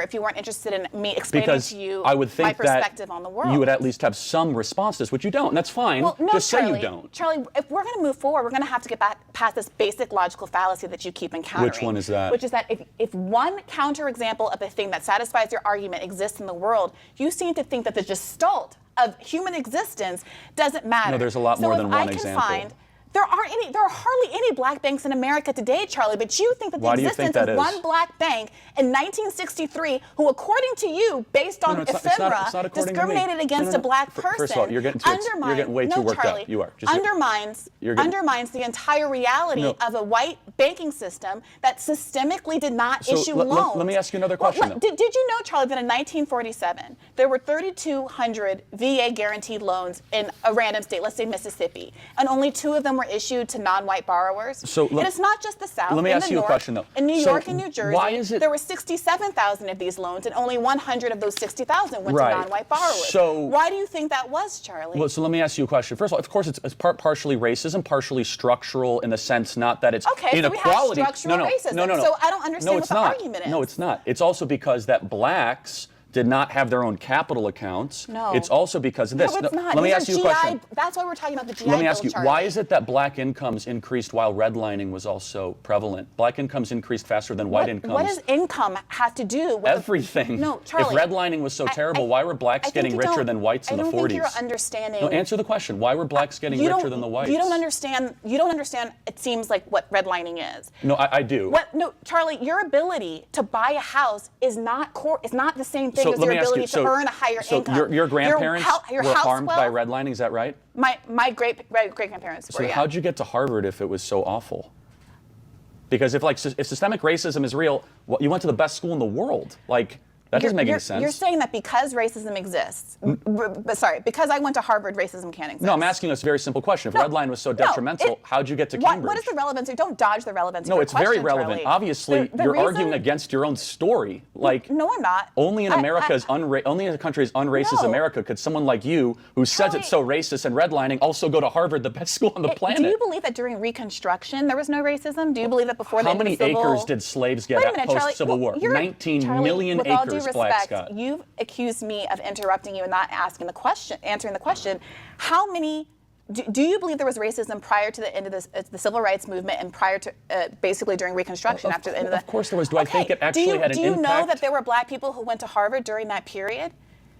if you weren't interested in me explaining to you I would think my perspective on the world. You would at least have some response to this, which you don't, and that's fine. Well, no, just Charlie, say you don't. Charlie, if we're going to move forward, we're going to have to get back past this basic logical fallacy that you keep encountering. Which one is that? Which is that if one counterexample of a thing that satisfies your argument exists in the world, you seem to think that the gestalt of human existence doesn't matter. No, there's a lot more than one example. There are hardly any black banks in America today, Charlie, but you think that the existence of one black bank in 1963, who according to you, based on ephemera, discriminated against a black person, First of all, you're getting way too worked up. You are. Undermines the entire reality of a white banking system that systemically did not issue loans. Let me ask you another question. Did you know, Charlie, that in 1947, there were 3,200 VA guaranteed loans in a random state, let's say Mississippi, and only 2 of them were issued to non-white borrowers? And it's not just the South. Let me ask you a question, though. In New York and New Jersey, there were 67,000 of these loans, and only 100 of those 60,000 went to non-white borrowers. So why do you think that was, Charlie? Well, so let me ask you a question. First of all, of course, it's partially racism, partially structural in the sense not that it's inequality. So we have structural racism. So I don't understand what the argument is. No, it's not. It's also because that blacks did not have their own capital accounts. No. It's also because of this. No, it's not. Let me ask you a question. That's why we're talking about the GI Let me ask Bill, you, Charlie. why is it that black incomes increased while redlining was also prevalent? Black incomes increased faster than white incomes. What does income have to do with everything? No, Charlie. If redlining was so terrible, why were blacks getting richer than whites in the 40s? I don't think you're understanding. No, answer the question. Why were blacks getting richer than the whites? You don't understand. You don't understand. It seems like what redlining is. No, I do. No, Charlie, your ability to buy a house is not the same thing as your ability to earn a higher income. So your grandparents were harmed by redlining, is that right? My great-grandparents were, So how'd you get to Harvard if it was so awful? Because if systemic racism is real, well, you went to the best school in the world. That doesn't make any sense. You're saying that because racism exists, because I went to Harvard, racism can't exist. No, I'm asking you a very simple question. If redlining was so detrimental, how'd you get to Cambridge? What is the relevancy? Don't dodge the relevancy. No, it's very relevant. Charlie. Obviously, you're arguing against your own story. No, I'm not. Only in only in a country as unracist as America could someone like you, who says it's so racist and redlining, also go to Harvard, the best school on the planet. Do you believe that during Reconstruction there was no racism? Do you believe that before the end of the Civil War? How many acres did slaves get at post-Civil War? 19 million acres blacks got. You've accused me of interrupting you and not answering the question. How many? Do you believe there was racism prior to the end of the Civil Rights Movement and prior to basically during Reconstruction after the end of the? Of course there was. Do I think it actually had an impact? Do you know that there were black people who went to Harvard during that period?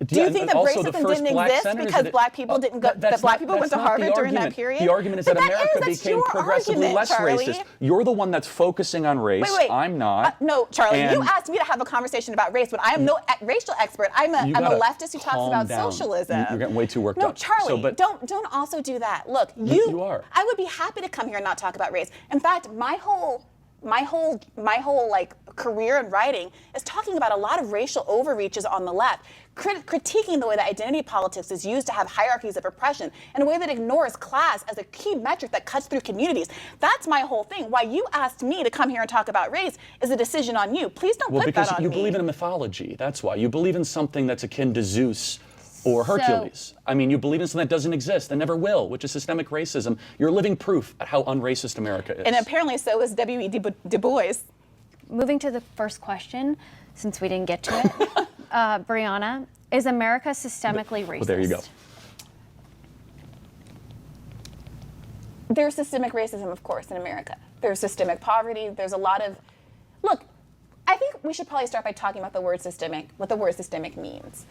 Do you think that racism didn't exist because black people didn't go? That black people went to Harvard during that period. The argument is that America became progressively less racist. You're the one that's focusing on race. Wait. I'm not. No, Charlie. You asked me to have a conversation about race, but I am no racial expert. I'm a leftist who talks about socialism. You're getting way too worked up. No, Charlie. Don't also do that. Look, you are. I would be happy to come here and not talk about race. In fact, my whole career in writing is talking about a lot of racial overreaches on the left, critiquing the way that identity politics is used to have hierarchies of oppression in a way that ignores class as a key metric that cuts through communities. That's my whole thing. Why you asked me to come here and talk about race is a decision on you. Please don't put that on me. Well, because you believe in a mythology. That's why. You believe in something that's akin to Zeus or Hercules. I mean, you believe in something that doesn't exist and never will, which is systemic racism. You're living proof at how unracist America is. And apparently so is W.E. Du Bois. Moving to the first question, since we didn't get to it, Brianna, is America systemically racist? Well, there you go. There's systemic racism, of course, in America. There's systemic poverty. There's a lot of... Look, I think we should probably start by talking about the word systemic, what the word systemic means.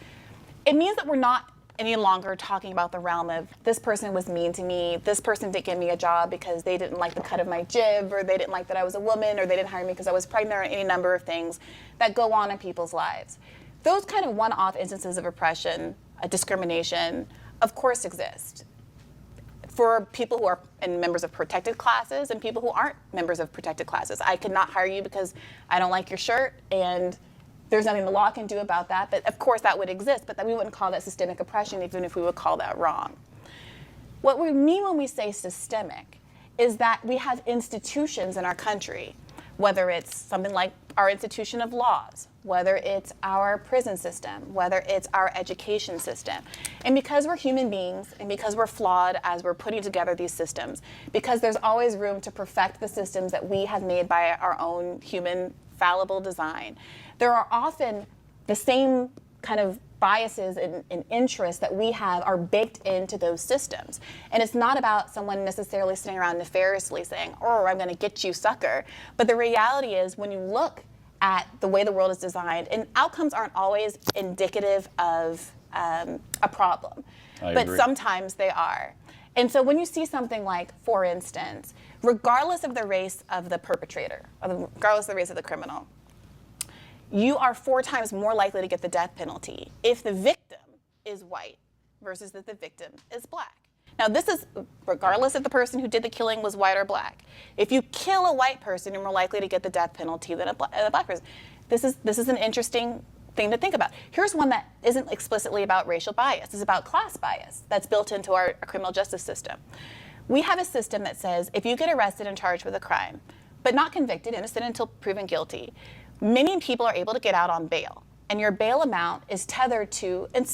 It means that we're not any longer talking about the realm of this person was mean to me, this person didn't give me a job because they didn't like the cut of my jib, or they didn't like that I was a woman, or they didn't hire me because I was pregnant, or any number of things that go on in people's lives. Those kind of one-off instances of oppression, discrimination, of course exist. For people who are members of protected classes and people who aren't members of protected classes. I could not hire you because I don't like your shirt, and there's nothing the law can do about that, but of course that would exist, but we wouldn't call that systemic oppression even if we would call that wrong. What we mean when we say systemic is that we have institutions in our country, whether it's something like our institution of laws, whether it's our prison system, whether it's our education system. And because we're human beings and because we're flawed as we're putting together these systems, because there's always room to perfect the systems that we have made by our own human fallible design. There are often the same kind of biases and interests that we have are baked into those systems. And it's not about someone necessarily sitting around nefariously saying, oh, I'm going to get you, sucker. But the reality is, when you look at the way the world is designed, and outcomes aren't always indicative of a problem, but sometimes they are. And so when you see something like, for instance, regardless of the race of the perpetrator, or regardless of the race of the criminal, you are 4 times more likely to get the death penalty if the victim is white versus if the victim is black. Now, this is regardless if the person who did the killing was white or black. If you kill a white person, you're more likely to get the death penalty than a black person. This is an interesting thing to think about. Here's one that isn't explicitly about racial bias. It's about class bias that's built into our criminal justice system. We have a system that says if you get arrested and charged with a crime, but not convicted, innocent until proven guilty, many people are able to get out on bail. And your bail amount is tethered to, and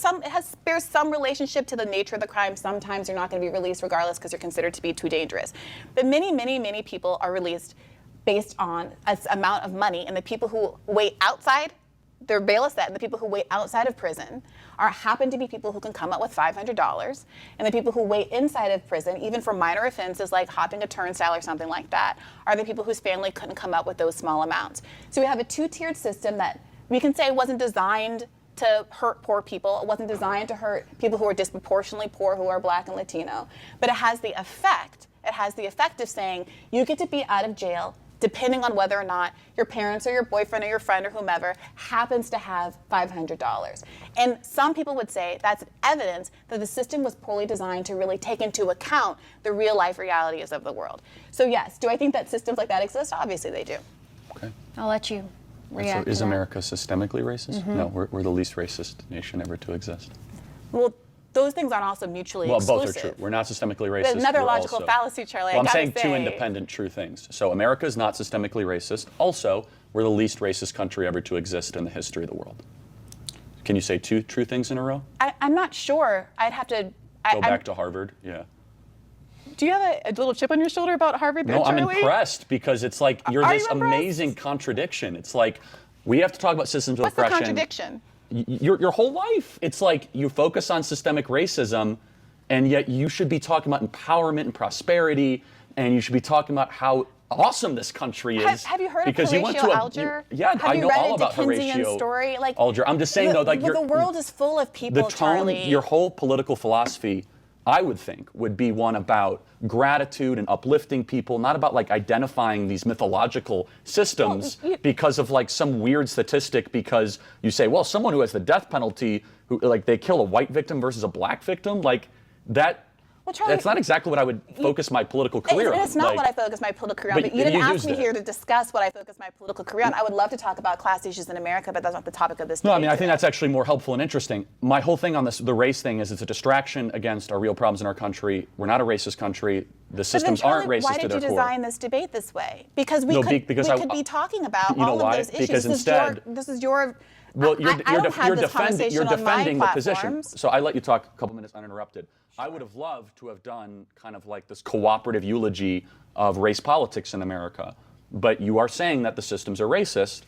bears some relationship to the nature of the crime. Sometimes you're not going to be released regardless because you're considered to be too dangerous. But many people are released based on an amount of money, and the people who wait outside, their bail is set, and the people who wait outside of prison happen to be people who can come up with $500, and the people who wait inside of prison, even for minor offenses like hopping a turnstile or something like that, are the people whose family couldn't come up with those small amounts. So we have a 2-tiered system that we can say wasn't designed to hurt poor people. It wasn't designed to hurt people who are disproportionately poor, who are black and Latino. But it has the effect of saying you get to be out of jail depending on whether or not your parents or your boyfriend or your friend or whomever happens to have $500. And some people would say that's evidence that the system was poorly designed to really take into account the real life realities of the world. So yes, do I think that systems like that exist? Obviously they do. Okay. I'll let you react. So is America systemically racist? No, we're the least racist nation ever to exist. Well, those things aren't also mutually exclusive. Well, both are true. We're not systemically racist. There's another logical fallacy, Charlie. Well, I'm saying 2 independent true things. So America is not systemically racist. Also, we're the least racist country ever to exist in the history of the world. Can you say 2 true things in a row? I'm not sure. I'd have to go back to Harvard. Yeah. Do you have a little chip on your shoulder about Harvard? No, I'm impressed because it's like you're this amazing contradiction. It's like we have to talk about systems of oppression. What's the contradiction? Your whole life. It's like you focus on systemic racism, and yet you should be talking about empowerment and prosperity, and you should be talking about how awesome this country is. Have you heard of Horatio Alger? Yeah, I know all about Horatio story? Alger. I'm just saying, though, like the world is full of people, the tone, Charlie. Your whole political philosophy, I would think, would be one about gratitude and uplifting people, not about like identifying these mythological systems because of like some weird statistic, because you say, well, someone who has the death penalty, who like they kill a white victim versus a black victim, like that. Well, Charlie, that's not exactly what I would focus my political career on. It's not what I focus my political career on, but you didn't ask me here to discuss what I focus my political career on. I would love to talk about class issues in America, but that's not the topic of this debate. No, I mean, I think that's actually more helpful and interesting. My whole thing on this, the race thing, is it's a distraction against our real problems in our country. We're not a racist country. The systems aren't racist to their core. Why did you design this debate this way? Because we could be talking about all of those issues. Because instead, this is your. Well, you're defending the position. So I let you talk a couple minutes uninterrupted. I would have loved to have done kind of like this cooperative eulogy of race politics in America. But you are saying that the systems are racist,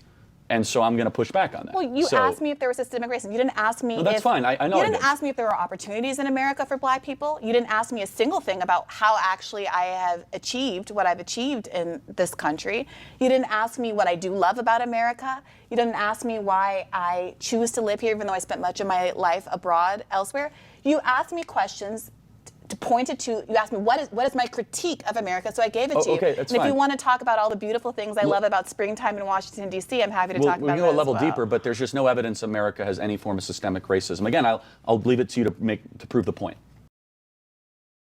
and so I'm going to push back on that. Well, you asked me if there was systemic racism. You didn't ask me that's fine. I know you didn't ask me if there were opportunities in America for black people. You didn't ask me a single thing about how actually I have achieved what I've achieved in this country. You didn't ask me what I do love about America. You didn't ask me why I choose to live here even though I spent much of my life abroad elsewhere. You asked me questions to point it to. You asked me what is my critique of America, so I gave it to you. Okay, that's and fine. if you want to talk about all the beautiful things I love about springtime in Washington, D.C., I'm happy to talk about that. We'll go a level deeper, but there's just no evidence America has any form of systemic racism. Again, I'll leave it to you to prove the point.